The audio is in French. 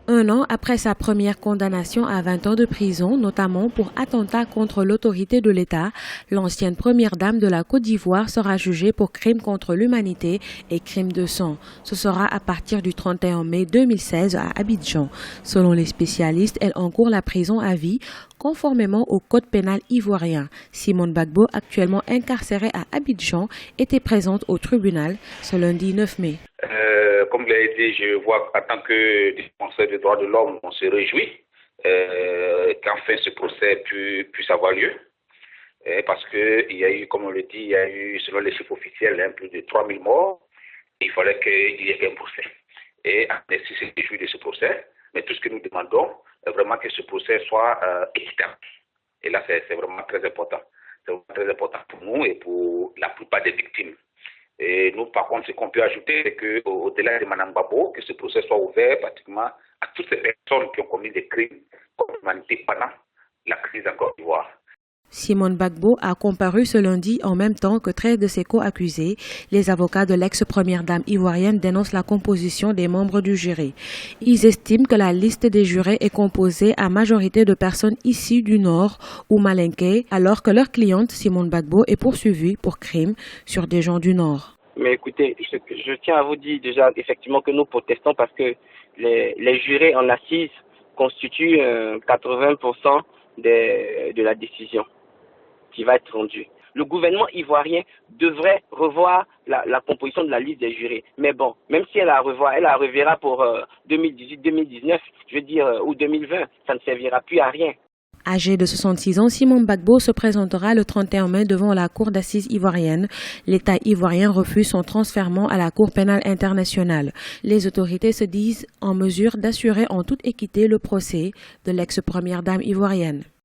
Un an après sa première condamnation à 20 ans de prison, notamment pour attentat contre l'autorité de l'État, l'ancienne première dame de la Côte d'Ivoire sera jugée pour crime contre l'humanité et crime de sang. Ce sera à partir du 31 mai 2016 à Abidjan. Selon les spécialistes, elle encourt la prison à vie conformément au code pénal ivoirien. Simone Gbagbo, actuellement incarcérée à Abidjan, était présente au tribunal ce lundi 9 mai. Comme je l'ai dit, je vois en tant que défenseur des droits de l'homme, on se réjouit qu'enfin ce procès puisse avoir lieu. Parce qu'il y a eu, comme on le dit, il y a eu, selon les chiffres officiels, plus de 3000 morts. Il fallait qu'il y ait un procès. Et Amnesty se réjouit de ce procès. Mais tout ce que nous demandons, est vraiment que ce procès soit équitable. Et là, c'est vraiment très important. C'est vraiment très important pour nous et pour la plupart des victimes. Et nous, par contre, ce qu'on peut ajouter, c'est qu'au-delà de Mme Gbagbo, que ce procès soit ouvert pratiquement à toutes ces personnes qui ont commis des crimes contre l'humanité pendant la crise en Côte d'Ivoire. Simone Gbagbo a comparu ce lundi en même temps que 13 de ses co-accusés. Les avocats de l'ex-première dame ivoirienne dénoncent la composition des membres du jury. Ils estiment que la liste des jurés est composée à majorité de personnes issues du Nord ou malinquées, alors que leur cliente, Simone Gbagbo, est poursuivie pour crime sur des gens du Nord. Mais écoutez, je tiens à vous dire déjà effectivement que nous protestons parce que les jurés en assises constituent 80% de la décision qui va être rendue. Le gouvernement ivoirien devrait revoir la composition de la liste des jurés. Mais bon, même si elle la reverra pour 2018, 2019, je veux dire, ou 2020, ça ne servira plus à rien. Âgé de 66 ans, Simone Gbagbo se présentera le 31 mai devant la cour d'assises ivoirienne. L'État ivoirien refuse son transfèrement à la Cour pénale internationale. Les autorités se disent en mesure d'assurer en toute équité le procès de l'ex-première dame ivoirienne.